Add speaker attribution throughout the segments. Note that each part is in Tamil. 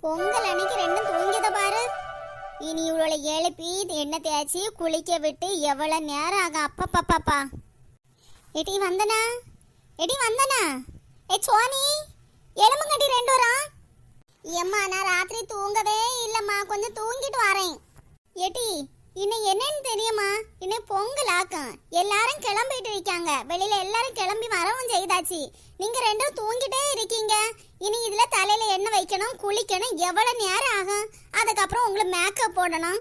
Speaker 1: பொங்கல் அன்னைக்கு ரெண்டும் தூங்கியத பாரு. இனி இவளோட எழுப்பி எண்ணெய் தேய்ச்சி குளிக்க விட்டு எவ்வளவு நேரம் ஆகும். அப்பப்பாப்பா. எடி வந்தனா, எடி வந்தனா. ஏ சோனி, எலும்புங்கடி ரெண்டு வரும். ஏம்மா நான் ராத்திரி தூங்கவே இல்லம்மா, கொஞ்சம் தூங்கிட்டு வரேன். எடி இன்னும் என்னன்னு தெரியுமா? இன்னும் பொங்கல் ஆக்கம். எல்லாரும் கிளம்பிட்டு இருக்காங்க. வெளியில எல்லாரும் கிளம்பி வரவும் செய்தாச்சு. நீங்க ரெண்டும் தூங்கிட்டே இருக்கீங்க. இனி இதுல தலையில எண்ணெய் வைக்கணும், குளிக்கணும், எவ்வளவு நேரம் ஆகும். அதுக்கப்புறம் உங்களுக்கு மேக்கப் போடணும்.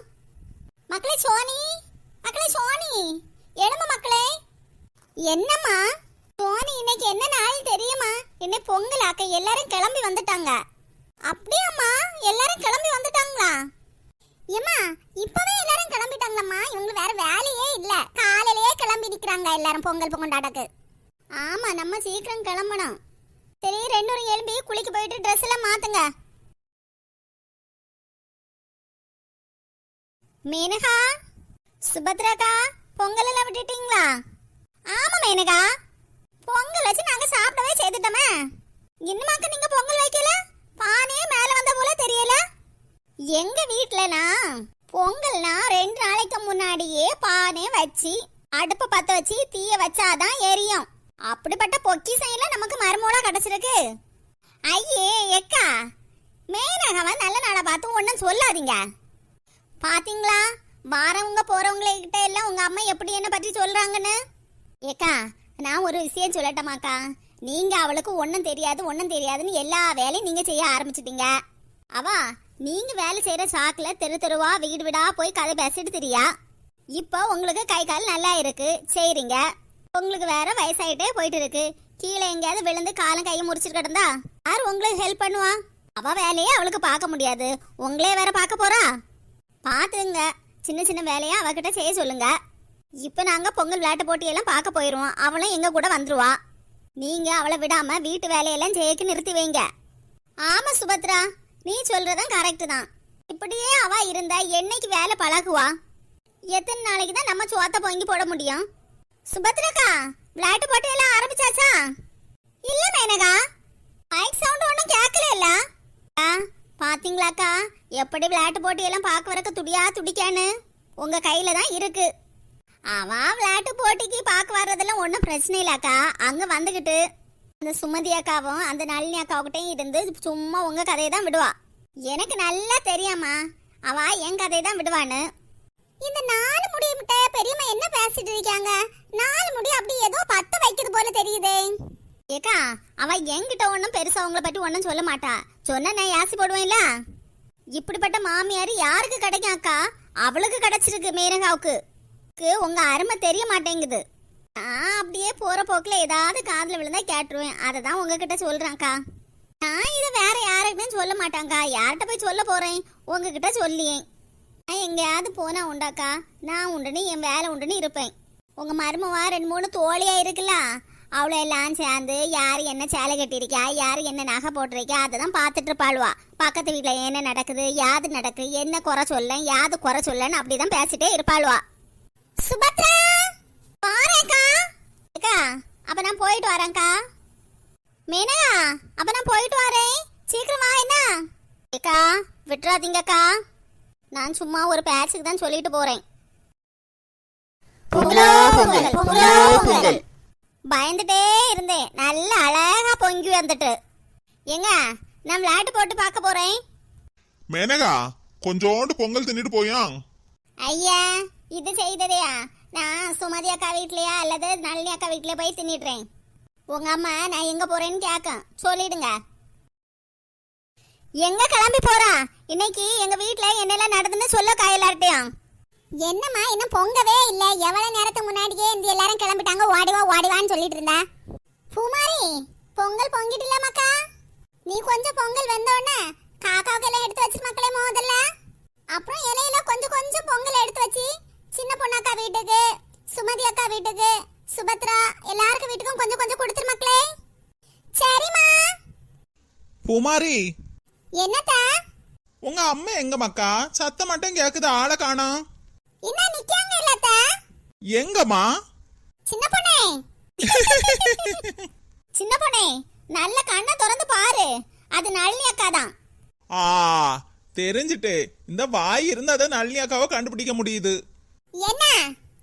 Speaker 1: மக்களே சோனி, மக்களே சோனி, எழும்பு மக்களே. என்னம்மா சோனி, இன்னைக்கு என்ன நாள் தெரியுமா? இன்னைக்கு பொங்கல் ஆக்க எல்லாரும் கிளம்பி வந்துட்டாங்க. அப்படியாம்மா? எல்லாரும் கிளம்பி வந்துட்டாங்களா? ஏம்மா இப்பவே எல்லாரும் கிளம்பிட்டாங்களம்மா. இவங்களுக்கு வேற வேலையே இல்ல, காலையிலேயே கிளம்பி நிக்கிறாங்க எல்லாரும் பொங்கல் கொண்டாடக்கு. ஆமா, நம்ம சீக்கிரம் கிளம்பணும். சரி, ரெண்டு எழும்பி குளிக்க போயிட்டு ட்ரெஸ் எல்லாம் மாத்துங்க. மேனகா, சுபத்ராக்கா, பொங்கல் எல்லாம் விட்டுட்டீங்களா? ஆமா மேனகா, பொங்கல் வச்சு நாங்க சாப்பிடவே செய்துட்டோமே. இன்னுமாக்க நீங்க பொங்கல் வைக்கல? பானையே மேல வந்த போல தெரியல. எங்க வீட்டுலனா பொங்கல்னா 2 நாளைக்கு முன்னாடியே பானை வச்சு அடுப்பு பத்த வச்சு தீய வச்சாதான் எரியும். அப்படிப்பட்ட பொக்கிஷம் எல்லாம் நமக்கு மருமோளா கிடைச்சிருக்கு. ஐயே எக்கா, மேனகவ நல்ல நாளை பார்த்து ஒன்னும் சொல்லாதீங்க. பாத்தீங்களா வாரவங்க போறவங்க கிட்ட எல்லாம் உங்க அம்மா எப்படி என்ன பத்தி சொல்றாங்கன்னு. ஏக்கா, நான் ஒரு விஷயம் சொல்லட்டமாக்கா. நீங்க அவளுக்கு ஒன்னும் தெரியாதுன்னு எல்லா வேலையும் நீங்க செய்ய ஆரம்பிச்சிட்டீங்க. அவா நீங்க வேலை செய்யற சாக்குல தெரு தெருவா வீடு வீடா போய் கதை பேசிட்டு தெரியா. இப்போ உங்களுக்கு கை கால் நல்லா இருக்கு, செய்றீங்க. உங்களுக்கு வேற வயசாயிட்டே போயிட்டு இருக்கு. கீழே எங்கேயாவது விழுந்து காலம் கையை முறிச்சிட்டு கிடந்தா யார் உங்களுக்கு ஹெல்ப் பண்ணுவா? அவ வேலையே அவளுக்கு பார்க்க முடியாது, உங்களே வேற பார்க்க போறா. பாத்துங்க, சின்ன சின்ன வேலையா அவகிட்ட செய்ய சொல்லுங்க. இப்ப நாங்க பொங்கல் விளையாட்டு போட்டியெல்லாம் பார்க்க போயிருவோம். அவளும் எங்க கூட வந்துருவா. நீங்க அவளை விடாம வீட்டு வேலையெல்லாம் செய்யக்கு நிறுத்தி வைங்க. ஆமா சுபத்ரா, நீ சொல்றதும் கரெக்ட் தான். இப்படியே அவ இருந்தா என்னைக்கு வேலை பழகுவா? எத்தனை நாளைக்கு தான் நம்ம சோத்த பொங்கி போட முடியும்? சுபத்ராக்கா, விளையாட்டு போட்டி எல்லாம் ஆரம்பிச்சாச்சா? இல்ல மேனகா, மைக் சவுண்ட் ஒன்றும் கேட்கல. பாத்தீங்களாக்கா எப்படி விளையாட்டு போட்டி எல்லாம் பார்க்க வரக்க துடிக்கான்னு? உங்க கையில தான் இருக்கு. அவன் விளையாட்டு போட்டிக்கு பார்க்க வர்றதெல்லாம் ஒன்றும் பிரச்சனை இல்லக்கா. அங்க வந்துகிட்டு அந்த சுமதி அக்காவும் அந்த நளினி அக்காவுக்கிட்டையும் இருந்து சும்மா உங்க கதையை தான் விடுவா. எனக்கு நல்லா தெரியாமா அவ என் கதையை தான் விடுவான்னு. இந்த 4 முடி விட்ட பெரியம்மா என்ன பேசிட்டு இருக்காங்க? 4 முடி அப்படி ஏதோ 10 வைக்கிறது போல தெரியுதே. ஏக்கா, அவ என்கிட்ட ஒன்றும் பெருசா உங்களை பற்றி ஒன்றும் சொல்ல மாட்டா. சொன்னா நான் யாசி போடுவேன்ல. இப்படிப்பட்ட மாமியார் யாருக்கு கிடைக்கும் அக்கா? அவளுக்கு கிடைச்சிருக்கு, மேனகாவுக்கு. உங்க அருமை தெரிய மாட்டேங்குது. நான் அப்படியே போற போக்குல ஏதாவது காதுல விழுந்தா கேட்டுருவேன். அதை தான் உங்ககிட்ட சொல்றேன்க்கா. நான் இதை வேற யாருக்குமே சொல்ல மாட்டாங்கக்கா. யார்கிட்ட போய் சொல்ல போறேன்? உங்ககிட்ட சொல்லியே. நான் எங்கேயாவது போனா உண்டாக்கா, நான் உண்டுன்னு என் வேலை உண்டுன்னு இருப்பேன். உங்க மருமவா 2-3 தோழியா இருக்குல்ல, அவ்வளோ எல்லாம் சேர்ந்து யாரு என்ன சேலை கட்டிருக்கா, யாரு என்ன நகை போட்டிருக்கா, அதை தான் பார்த்துட்டு இருப்பாளுவா. பக்கத்து வீட்டுல என்ன நடக்குது, யாது நடக்குது, என்ன குறை சொல்ல, யாது குறை சொல்லன்னு அப்படிதான் பேசிட்டே இருப்பாளுவா. சுபத்ரா, பாருக்கா. அக்கா, அப்ப நான் போயிட்டு வரேன்க்கா. மேனகா, அப்ப நான் போயிட்டு வரேன். சீக்கிரம் வா. என்ன அக்கா, விட்டுறாதீங்கக்கா. நான் சும்மா ஒரு பேட்சுக்கு தான் சொல்லிட்டு போறேன். பயந்துட்டே இருந்தேன், நல்ல அழகா பொங்கி வந்துட்டு. எங்க நான் விளையாட்டு போட்டு பார்க்க போறேன்.
Speaker 2: மேனகா, கொஞ்சோண்டு பொங்கல் தின்னுட்டு போயா.
Speaker 1: ஐயா, இது செய்ததையா? நான் சுமதி அக்கா வீட்லயா அல்லது நளினி அக்கா வீட்லயே போய் தின்னுடுறேன். உங்க அம்மா நான் எங்க போறேன்னு கேட்க சொல்லிடுங்க. எங்க கிளம்பி போறா? இன்னைக்கு எங்க வீட்ல என்னெல்லாம் நடந்துன்னு சொல்ல காயலாட்டையும். என்னம்மா இன்னும் பொங்கவே இல்ல? எவ்வளவு நேரத்துக்கு முன்னாடியே இந்த எல்லாரும் கிளம்பிட்டாங்க. ஓடிவான்னு சொல்லிட்டு இருந்தா. பூமாரி, பொங்கல் பொங்கிட்டு இல்லமாக்கா? நீ கொஞ்சம் பொங்கல் வெந்தோடனே காக்காவுக்கு எல்லாம் எடுத்து வச்சு மக்களே முதல்ல. அப்புறம் இலையில கொஞ்சம் கொஞ்சம் பொங்கல் எடுத்து வச்சு சின்ன பொண்ணாக்கா வீட்டுக்கு, சுமதி அக்கா வீட்டுக்கு, சுபத்ரா எல்லாருக்கும் வீட்டுக்கும் கொஞ்சம் கொஞ்சம் கொடுத்துரு மக்களே. சரிம்மா.
Speaker 2: பூமாரி,
Speaker 1: என்னத்த?
Speaker 2: உங்க அம்மா எங்க மக்கா? சத்தம் மட்டும் கேக்குது, ஆளை காணோம்.
Speaker 1: என்ன நிக்காங்க இல்லத்த?
Speaker 2: எங்கம்மா?
Speaker 1: சின்ன பொண்ணே, சின்ன பொண்ணே, நல்ல கண்ணை திறந்து பாரு. அது நளினி அக்கா தான்.
Speaker 2: தெரிஞ்சுட்டு இந்த வாய் இருந்தா தான் நளினி அக்காவை கண்டுபிடிக்க முடியுது.
Speaker 1: என்ன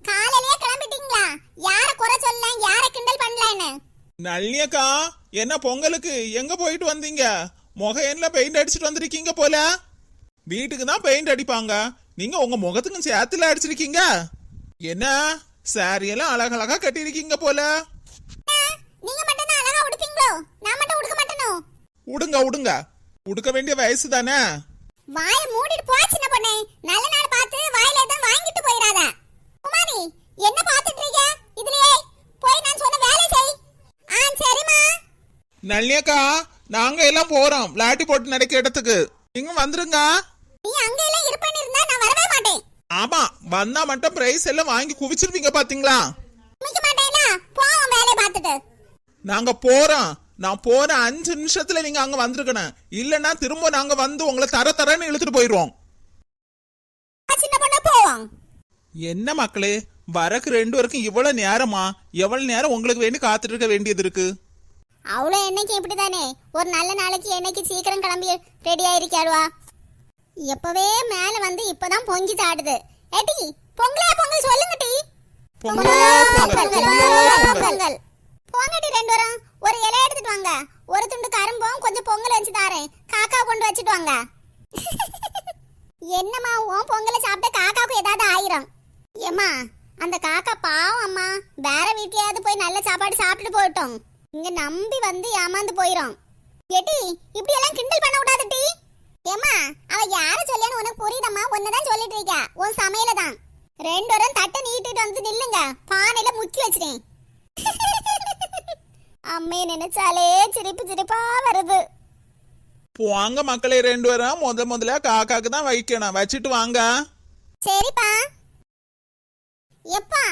Speaker 1: காலையிலேயே கிளம்பிட்டீங்களா? யார குறை சொல்ல, யார கிண்டல் பண்ணலன்னு?
Speaker 2: நளினி அக்கா, என்ன பொங்கலுக்கு எங்க போயிட்டு வந்தீங்க? முகையன்ல பெயிண்ட் அடிச்சிட்டு வந்திருக்கீங்க போல. வீட்டுக்கு தான் பெயிண்ட் அடிப்பாங்க, நீங்க உங்க முகத்துக்கும் சேர்த்துல அடிச்சிருக்கீங்க. என்ன சாரி எல்லாம் அழகழகா கட்டிருக்கீங்க போல.
Speaker 1: நீங்க மட்டும் தான் அழகா உடுப்பீங்களோ? நான் மட்டும் உடுக்க மாட்டேனோ?
Speaker 2: உடுங்க உடுங்க, உடுக்க வேண்டிய வயசு தானே.
Speaker 1: வாய மூடிட்டு போ சின்ன பொண்ணே. நல்ல நாள் பார்த்து வாயில எதுவும் வாங்கிட்டு போயிராத. குமாரி, என்ன பார்த்துட்டு இருக்க? இதுலயே போய் நான் சொன்ன வேலை செய். சரிமா.
Speaker 2: நளினி அக்கா, நாங்க எல்லாம் போறோம் விளையாட்டி போட்டு நடக்கிற இடத்துக்கு. நீங்க வந்துருங்க.
Speaker 1: நீ அங்க எல்லாம் இருப்பேன்னு இருந்தா நான் வரவே மாட்டேன்.
Speaker 2: ஆமா, வந்தா மட்டும் பிரைஸ் எல்லாம் வாங்கி குவிச்சிருப்பீங்க பாத்தீங்களா?
Speaker 1: குமிக்க மாட்டேனா? போ உன் வேலைய பார்த்துட்டு.
Speaker 2: நாங்க போறோம். நான் போற 5 நிமிஷத்துல நீங்க அங்க வந்திருக்கணும். இல்லன்னா திரும்ப நாங்க வந்து உங்களை தரன்னு இழுத்துட்டு போயிருவோம்.
Speaker 1: சின்ன பொண்ணு போவோம்.
Speaker 2: என்ன மக்களே, வரக்கு 2 வரைக்கும் இவ்வளவு நேரமா? எவ்வளவு நேரம் உங்களுக்கு வேண்டி காத்துட்டு இருக்க வேண்டியது இருக்கு?
Speaker 1: அவ்வளோ என்னைக்கு இப்படிதானே? ஒரு நல்ல நாளைக்கு என்னைக்கு சீக்கிரம் கிளம்பி ரெடி ஆயிருக்காளுவா. எப்பவே மேல வந்து இப்பதான் பொங்கி சாடுது. ஏடி பொங்கல் சொல்லுங்க டி. பொங்கல் போங்கடி. 2 வரும் ஒரு இலை எடுத்துட்டு வாங்க. ஒரு துண்டு கரும்பும் கொஞ்சம் பொங்கல் வச்சு தாரேன். காக்கா கொண்டு வச்சுட்டு வாங்க. என்னம்மா உன் பொங்கலை சாப்பிட்ட காக்காவுக்கு ஏதாவது ஆயிரும். ஏம்மா அந்த காக்கா பாவம் அம்மா. வேற வீட்லயாவது போய் நல்ல சாப்பாடு சாப்பிட்டுட்டு போயிட்டோம். இங்க நம்பி வந்து ஏமாந்து போயிரும். ஏடி இப்படி எல்லாம் கிண்டல் பண்ண கூடாது டி. ஏம்மா அவ யார சொல்லியான்னு உனக்கு புரியுதம்மா? ஒன்னதான் சொல்லிட்டு இருக்க. உன் சமையல தான். 2 வரும் தட்டை நீட்டிட்டு வந்து நில்லுங்க. பானையில முக்கி வச்சிட்டேன். அம்மே நினைச்சாலே சிரிப்பா வருது.
Speaker 2: போங்க மக்களே, 2 வரும் முதல்ல காக்காக்கு தான் வைக்கணும். வச்சிட்டு வாங்க.
Speaker 1: சரிப்பா. எப்பா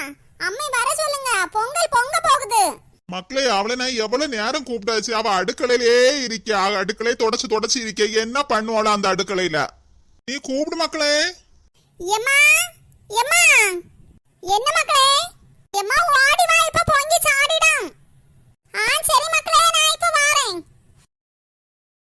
Speaker 1: அம்மை வர சொல்லுங்க, பொங்கல் பொங்க போகுது.
Speaker 3: மக்களே, அவளை நான் எவ்வளவு நேரம் கூப்பிட்டாச்சு. அவ அடுக்கலையிலே இருக்க. அடுக்கலை தொடச்சு இருக்க. என்ன பண்ணுவாளா அந்த அடுக்கலையில? நீ கூப்பிடு மக்களே.
Speaker 1: எம்மா எம்மா என்னம்மா